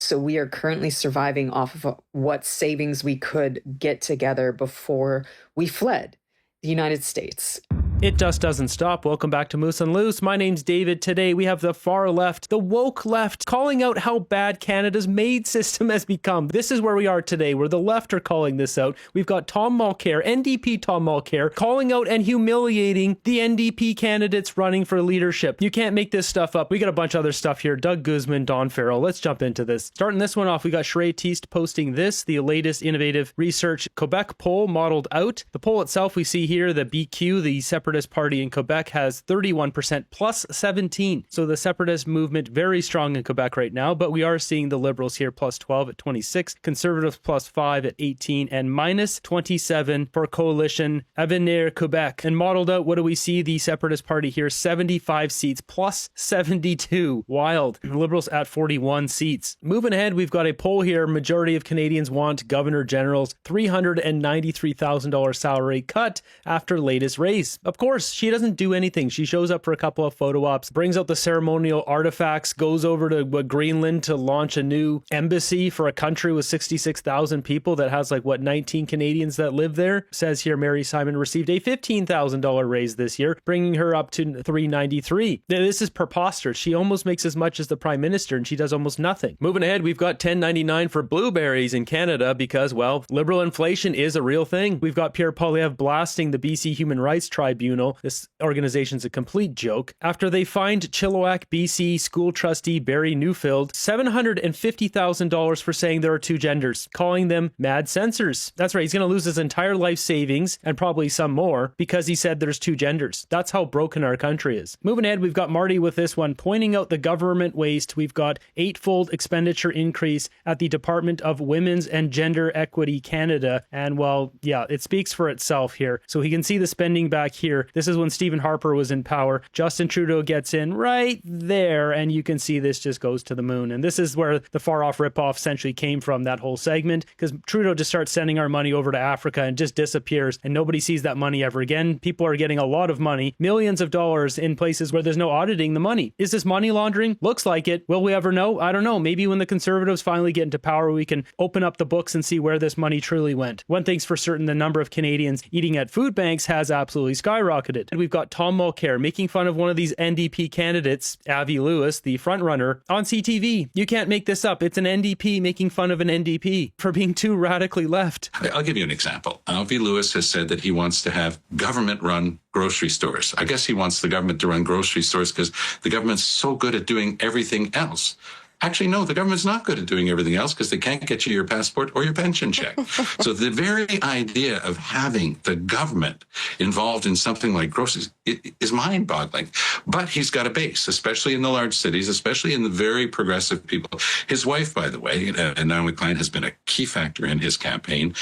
So we are currently surviving off of what savings we could get together before we fled the United States. It just doesn't stop. Welcome back to Moose and Loose. My name's David. Today we have the far left, the woke left, calling out how bad Canada's MAID system has become. This is where we are today, where the left are calling this out. We've got Tom Mulcair, NDP Tom Mulcair, calling out and humiliating the NDP candidates running for leadership. You can't make this stuff up. We got a bunch of other stuff here. Doug Guzman, Don Farrell. Let's jump into this. Starting this one off, we got Sheree Teest posting this, the latest innovative research Quebec poll modeled out. The poll itself we see here, the BQ, the Separatist Party in Quebec, has 31% plus 17. So the separatist movement very strong in Quebec right now, but we are seeing the Liberals here plus 12 at 26, Conservatives plus 5 at 18, and minus 27 for Coalition Avenir Quebec. And modeled out, what do we see? The Separatist Party here, 75 seats plus 72. Wild. Liberals at 41 seats. Moving ahead, we've got a poll here. Majority of Canadians want Governor General's $393,000 salary cut after latest raise. Of course, she doesn't do anything. She shows up for a couple of photo ops, brings out the ceremonial artifacts, goes over to Greenland to launch a new embassy for a country with 66,000 people that has 19 Canadians that live there. Says here Mary Simon received a $15,000 raise this year, bringing her up to $393,000. This is preposterous. She almost makes as much as the Prime Minister and she does almost nothing. Moving ahead, we've got $10.99 for blueberries in Canada because, well, liberal inflation is a real thing. We've got Pierre Poilievre blasting the BC Human Rights Tribunal. This organization's a complete joke after they fined Chilliwack, BC school trustee Barry Newfield $750,000 for saying there are two genders, calling them mad censors. That's right, he's going to lose his entire life savings and probably some more because he said there's two genders. That's how broken our country is. Moving ahead, we've got Marty with this one, pointing out the government waste. We've got 8-fold expenditure increase at the Department of Women's and Gender Equity Canada. And well, yeah, it speaks for itself here. So he can see the spending back here. This is when Stephen Harper was in power. Justin Trudeau gets in right there, and you can see this just goes to the moon. And this is where the far off ripoff essentially came from, that whole segment, because Trudeau just starts sending our money over to Africa and just disappears, and nobody sees that money ever again. People are getting a lot of money, millions of dollars in places where there's no auditing the money. Is this money laundering? Looks like it. Will we ever know? I don't know. Maybe when the Conservatives finally get into power, we can open up the books and see where this money truly went. One thing's for certain, the number of Canadians eating at food banks has absolutely skyrocketed. And we've got Tom Mulcair making fun of one of these NDP candidates, Avi Lewis, the frontrunner, on CTV. You can't make this up. It's an NDP making fun of an NDP for being too radically left. I'll give you an example. Avi Lewis has said that he wants to have government-run grocery stores. I guess he wants the government to run grocery stores because the government's so good at doing everything else. Actually, no, the government's not good at doing everything else because they can't get you your passport or your pension check. So the very idea of having the government involved in something like groceries is mind-boggling. But he's got a base, especially in the large cities, especially in the very progressive people. His wife, by the way, Naomi Klein, has been a key factor in his campaign.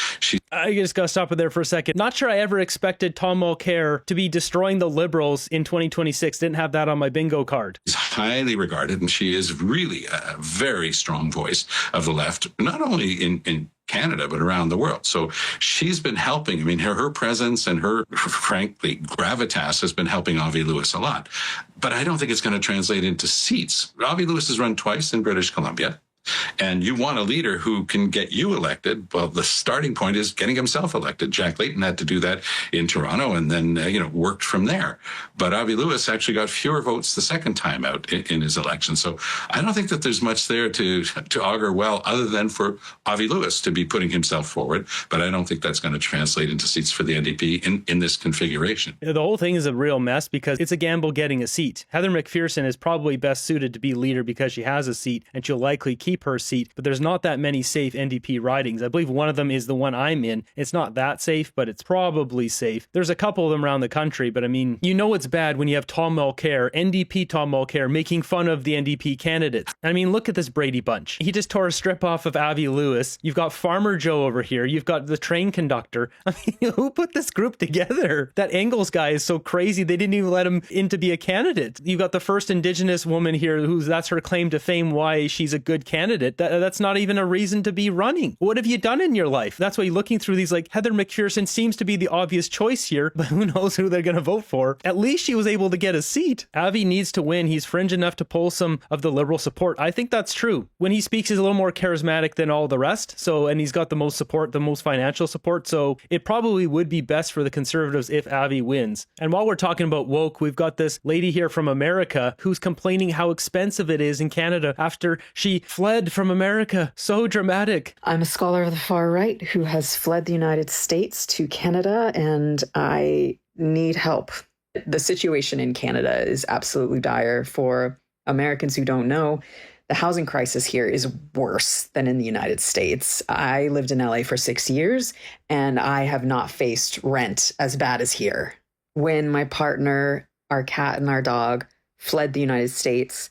I just got to stop it there for a second. Not sure I ever expected Tom Mulcair to be destroying the Liberals in 2026. Didn't have that on my bingo card. She's highly regarded, and she is really a very strong voice of the left, not only in Canada, but around the world. So she's been helping. I mean, her presence and her, frankly, gravitas has been helping Avi Lewis a lot. But I don't think it's going to translate into seats. Avi Lewis has run twice in British Columbia. And you want a leader who can get you elected. Well, the starting point is getting himself elected. Jack Layton had to do that in Toronto and then, worked from there. But Avi Lewis actually got fewer votes the second time out in his election. So I don't think that there's much there to augur well other than for Avi Lewis to be putting himself forward. But I don't think that's going to translate into seats for the NDP in this configuration. The whole thing is a real mess because it's a gamble getting a seat. Heather McPherson is probably best suited to be leader because she has a seat and she'll likely keep her seat, but there's not that many safe NDP ridings. I believe one of them is the one I'm in. It's not that safe, but it's probably safe. There's a couple of them around the country, but I mean, you know it's bad when you have Tom Mulcair, NDP Tom Mulcair, making fun of the NDP candidates. I mean, look at this Brady Bunch. He just tore a strip off of Avi Lewis. You've got Farmer Joe over here. You've got the train conductor. I mean, who put this group together? That Engels guy is so crazy, they didn't even let him in to be a candidate. You've got the first Indigenous woman here that's her claim to fame, why she's a good candidate. candidate, that's not even a reason to be running. What have you done in your life? That's why you're looking through these, like, Heather McPherson seems to be the obvious choice here, but who knows who they're going to vote for. At least she was able to get a seat. Avi needs to win. He's fringe enough to pull some of the Liberal support. I think that's true. When he speaks, he's a little more charismatic than all the rest. So, and he's got the most support, the most financial support. So it probably would be best for the Conservatives if Avi wins. And while we're talking about woke, we've got this lady here from America who's complaining how expensive it is in Canada after she fled from America. So dramatic. I'm a scholar of the far right who has fled the United States to Canada, and I need help. The situation in Canada is absolutely dire. For Americans who don't know, the housing crisis here is worse than in the United States. I lived in LA for 6 years, and I have not faced rent as bad as here. When my partner, our cat, and our dog fled the United States,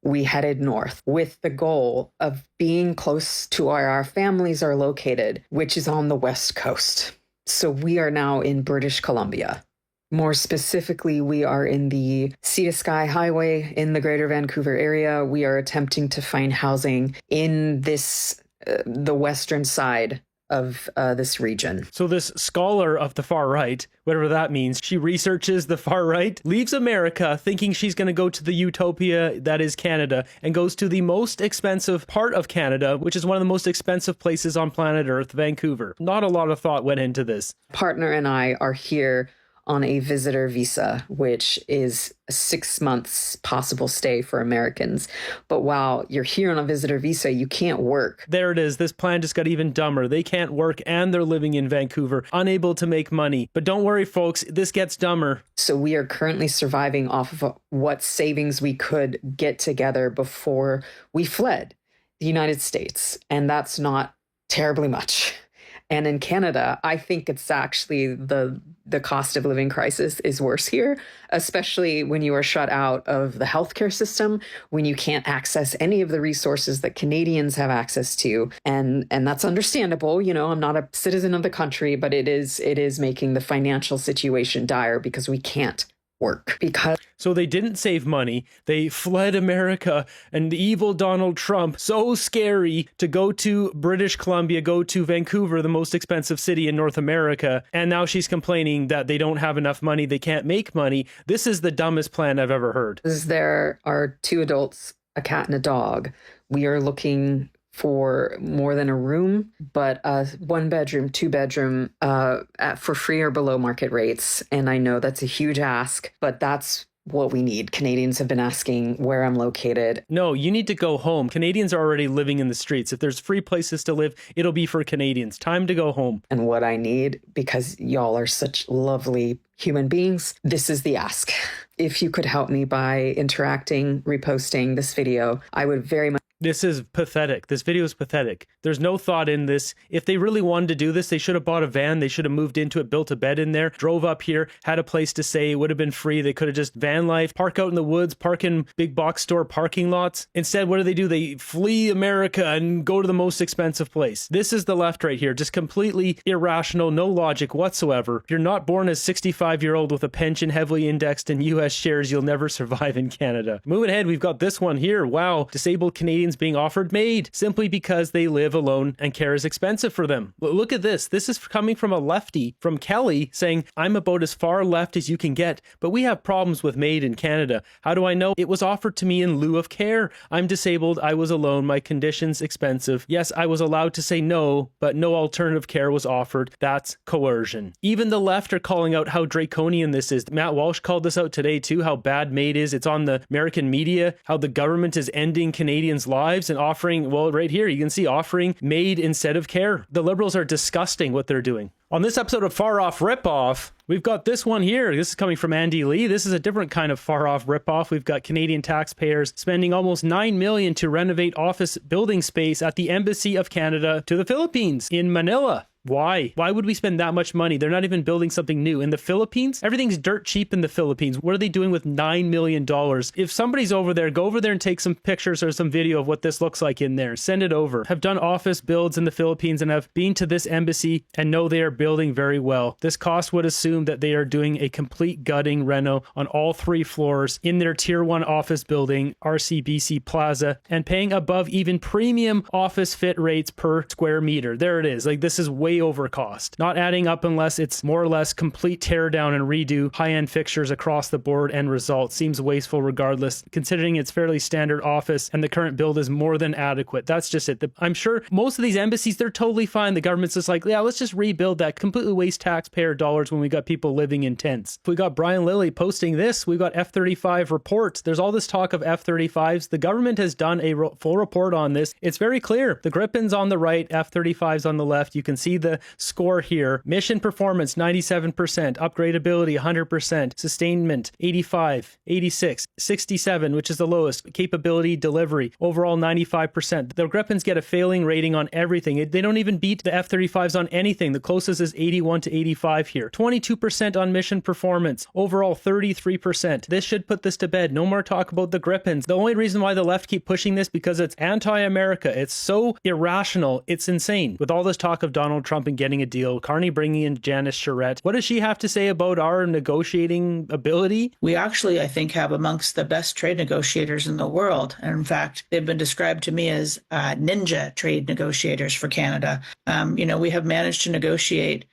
we headed north with the goal of being close to where our families are located, which is on the West Coast. So we are now in British Columbia. More specifically, we are in the Sea to Sky Highway in the Greater Vancouver area. We are attempting to find housing in the western side of this region. So this scholar of the far right, whatever that means, she researches the far right, leaves America thinking she's going to go to the utopia that is Canada, and goes to the most expensive part of Canada, which is one of the most expensive places on planet Earth, Vancouver. Not a lot of thought went into this. Partner and I are here on a visitor visa, which is a 6 months possible stay for Americans. But while you're here on a visitor visa, you can't work. There it is. This plan just got even dumber. They can't work and they're living in Vancouver, unable to make money. But don't worry, folks, this gets dumber. So we are currently surviving off of what savings we could get together before we fled the United States. And that's not terribly much. And in Canada, I think it's actually the cost of living crisis is worse here, especially when you are shut out of the healthcare system, when you can't access any of the resources that Canadians have access to. And that's understandable. You know, I'm not a citizen of the country, but it is making the financial situation dire because we can't work. So they didn't save money. They fled America and the evil Donald Trump, so scary, to go to British Columbia, go to Vancouver, the most expensive city in North America. And now she's complaining that they don't have enough money. They can't make money. This is the dumbest plan I've ever heard. There are 2 adults, a cat and a dog. We are looking for more than a room, but 1 bedroom, 2 bedroom for free or below market rates. And I know that's a huge ask, but that's what we need. Canadians have been asking where I'm located. No, you need to go home. Canadians are already living in the streets. If there's free places to live, it'll be for Canadians. Time to go home. And what I need, because y'all are such lovely human beings, this is the ask. If you could help me by interacting, reposting this video, I would very much. This is pathetic. This video is pathetic. There's no thought in this. If they really wanted to do this, they should have bought a van. They should have moved into it, built a bed in there, drove up here, had a place to stay. It would have been free. They could have just van life, park out in the woods, park in big box store parking lots. Instead, what do? They flee America and go to the most expensive place. This is the left right here. Just completely irrational, no logic whatsoever. If you're not born as 65-year-old with a pension heavily indexed in U.S. shares, you'll never survive in Canada. Moving ahead, we've got this one here. Wow. Disabled Canadians being offered MAID simply because they live alone and care is expensive for them. Look at this. This is coming from a lefty, from Kelly, saying, I'm about as far left as you can get, but we have problems with MAID in Canada. How do I know? It was offered to me in lieu of care. I'm disabled. I was alone. My condition's expensive. Yes, I was allowed to say no, but no alternative care was offered. That's coercion. Even the left are calling out how draconian this is. Matt Walsh called this out today too, how bad MAID is. It's on the American media, how the government is ending Canadians' lives and offering, well, right here, you can see offering MAID instead of care. The Liberals are disgusting what they're doing. On this episode of Far Off Ripoff, we've got this one here. This is coming from Andy Lee. This is a different kind of far off ripoff. We've got Canadian taxpayers spending almost $9 million to renovate office building space at the Embassy of Canada to the Philippines in Manila. Why? Why would we spend that much money? They're not even building something new. In the Philippines, everything's dirt cheap in the Philippines. What are they doing with $9 million? If somebody's over there, go over there and take some pictures or some video of what this looks like in there. Send it over. Have done office builds in the Philippines and have been to this embassy and know they are building very well. This cost would assume that they are doing a complete gutting reno on all 3 floors in their Tier 1 office building, RCBC Plaza, and paying above even premium office fit rates per square meter. There it is. Like, this is way over cost. Not adding up unless it's more or less complete tear down and redo high-end fixtures across the board. End result seems wasteful regardless, considering it's fairly standard office and the current build is more than adequate. That's just it. I'm sure most of these embassies, they're totally fine. The government's just like, yeah, let's just rebuild that, completely waste taxpayer dollars when we got people living in tents. We got Brian Lilly posting this. We've got F-35 reports. There's all this talk of F-35s. The government has done a full report on this. It's very clear. The Gripen's on the right, F-35s on the left. You can see the score here. Mission performance, 97%. Upgradability, 100%. Sustainment, 85, 86, 67, which is the lowest. Capability, delivery, overall 95%. The Gripens get a failing rating on everything. They don't even beat the F-35s on anything. The closest is 81 to 85 here. 22% on mission performance. Overall, 33%. This should put this to bed. No more talk about the Gripens. The only reason why the left keep pushing this because it's anti-America. It's so irrational. It's insane. With all this talk of Donald Trump and getting a deal, Carney bringing in Janice Charette. What does she have to say about our negotiating ability? We actually, I think, have amongst the best trade negotiators in the world. And in fact, they've been described to me as ninja trade negotiators for Canada. We have managed to negotiate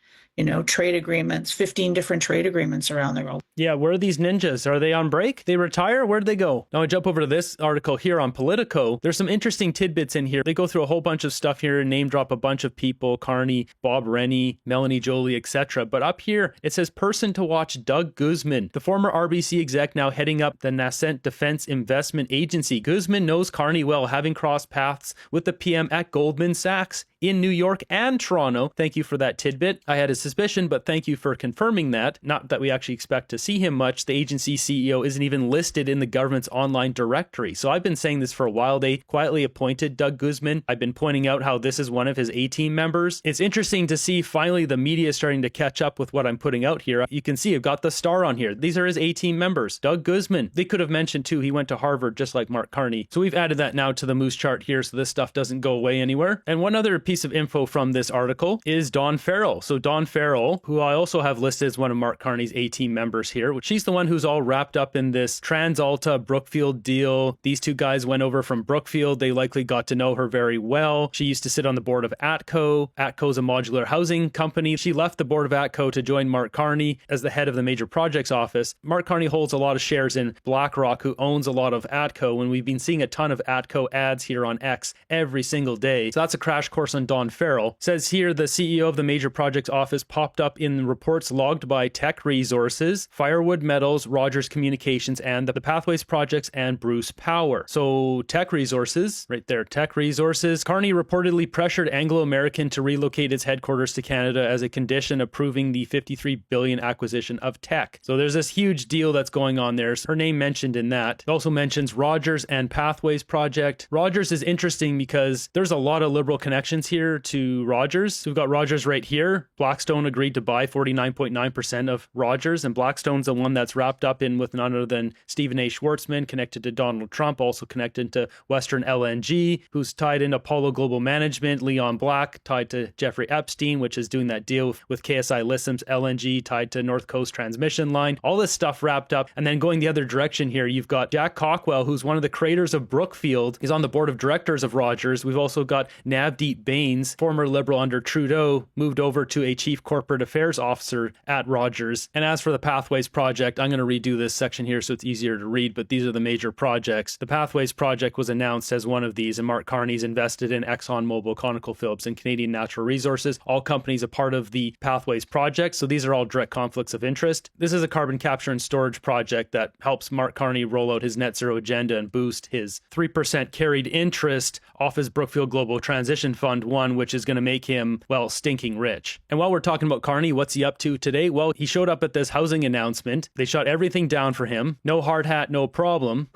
trade agreements, 15 different trade agreements around the world. Yeah, where are these ninjas? Are they on break? They retire? Where'd they go? Now I jump over to this article here on Politico. There's some interesting tidbits in here. They go through a whole bunch of stuff here and name drop a bunch of people, Carney, Bob Rennie, Melanie Joly, etc. But up here, it says person to watch Doug Guzman, the former RBC exec now heading up the Nascent Defense Investment Agency. Guzman knows Carney well, having crossed paths with the PM at Goldman Sachs in New York and Toronto. Thank you for that tidbit. I had a suspicion, but thank you for confirming that. Not that we actually expect to see him much. The agency CEO isn't even listed in the government's online directory. So I've been saying this for a while. They quietly appointed Doug Guzman. I've been pointing out how this is one of his A-team members. It's interesting to see finally the media starting to catch up with what I'm putting out here. You can see I've got the star on here. These are his A-team members. Doug Guzman. They could have mentioned too, he went to Harvard just like Mark Carney. So we've added that now to the Moose chart here so this stuff doesn't go away anywhere. And one other piece of info from this article is Dawn Farrell. So Dawn Farrell, who I also have listed as one of Mark Carney's A-team members here, which she's the one who's all wrapped up in this TransAlta Brookfield deal. These two guys went over from Brookfield. They likely got to know her very well. She used to sit on the board of ATCO. ATCO's a modular housing company. She left the board of ATCO to join Mark Carney as the head of the major projects office. Mark Carney holds a lot of shares in BlackRock, who owns a lot of ATCO, and we've been seeing a ton of ATCO ads here on X every single day. So that's a crash course on Dawn Farrell. Says here the CEO of the major projects office popped up in reports logged by Tech Resources, Firewood Metals, Rogers Communications, and the Pathways Projects and Bruce Power. So Tech Resources, right there, Tech Resources. Carney reportedly pressured Anglo American to relocate its headquarters to Canada as a condition approving the $53 billion acquisition of Tech. So there's this huge deal that's going on there. Her name mentioned in that. It also mentions Rogers and Pathways Project. Rogers is interesting because there's a lot of liberal connections here to Rogers. So we've got Rogers right here. Blackstone agreed to buy 49.9% of Rogers, and Blackstone's the one that's wrapped up in with none other than Stephen A. Schwartzman, connected to Donald Trump, also connected to Western LNG, who's tied in Apollo Global Management, Leon Black, tied to Jeffrey Epstein, which is doing that deal with KSI Lissom's LNG, tied to North Coast Transmission Line. All this stuff wrapped up. And then going the other direction here, you've got Jack Cockwell, who's one of the creators of Brookfield. He's on the board of directors of Rogers. We've also got Navdeep Bains, former Liberal under Trudeau, moved over to a chief corporate affairs officer at Rogers. And as for the Pathways Project, I'm going to redo this section here so it's easier to read, but these are the major projects. The Pathways Project was announced as one of these, and Mark Carney's invested in ExxonMobil, ConocoPhillips, and Canadian Natural Resources, all companies a part of the Pathways Project. So these are all direct conflicts of interest. This is a carbon capture and storage project that helps Mark Carney roll out his net zero agenda and boost his 3% carried interest off his Brookfield Global Transition Fund 1, which is going to make him, well, stinking rich. And while we're talking about Carney, what's he up to today? Well, he showed up at this housing announcement. They shut everything down for him. No hard hat, no problem.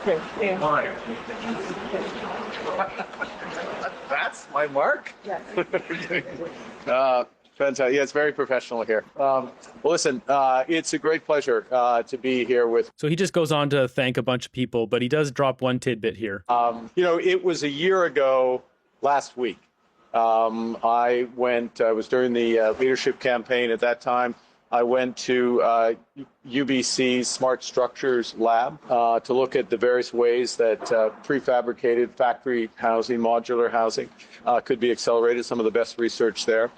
That's my mark? Yes. Fantastic. Yeah, it's very professional here. Well, listen, it's a great pleasure to be here with. So he just goes on to thank a bunch of people, but he does drop one tidbit here. It was a year ago last week. I was during the leadership campaign at that time. I went to UBC's Smart Structures Lab to look at the various ways that prefabricated factory housing, modular housing could be accelerated, some of the best research there.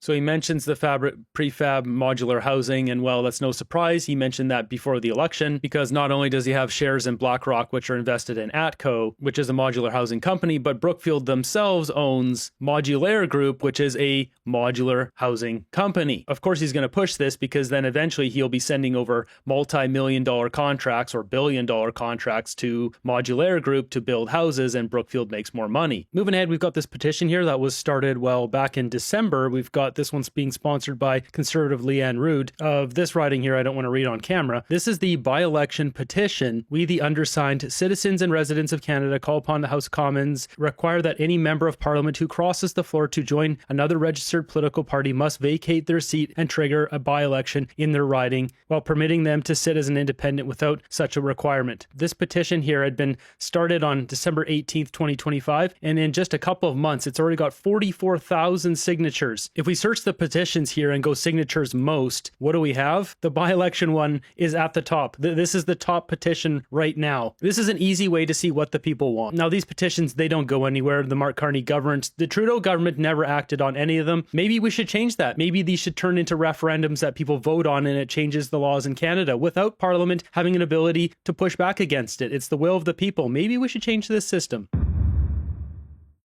So he mentions the prefab modular housing, and well, that's no surprise. He mentioned that before the election because not only does he have shares in BlackRock, which are invested in Atco, which is a modular housing company, but Brookfield themselves owns Modulaire Group, which is a modular housing company. Of course, he's going to push this because then eventually he'll be sending over multi-million-dollar contracts or billion-dollar contracts to Modulaire Group to build houses, and Brookfield makes more money. Moving ahead, we've got this petition here that was started, back in December. We've got this one's being sponsored by conservative Leanne Rood. Of this writing here, I don't want to read on camera. This is the by-election petition. We, the undersigned citizens and residents of Canada, call upon the House of Commons, require that any member of Parliament who crosses the floor to join another registered political party must vacate their seat and trigger a by-election in their riding, while permitting them to sit as an independent without such a requirement. This petition here had been started on December 18th, 2025, and in just a couple of months, it's already got 44,000 signatures. If we search the petitions here and go signatures most, what do we have? The by-election one is at the top. This is the top petition right now. This is an easy way to see what the people want. Now, these petitions, they don't go anywhere. The Mark Carney government, the Trudeau government never acted on any of them. Maybe we should change that. Maybe these should turn into referendums that people vote on and it changes the laws in Canada without Parliament having an ability to push back against it. It's the will of the people. Maybe we should change this system.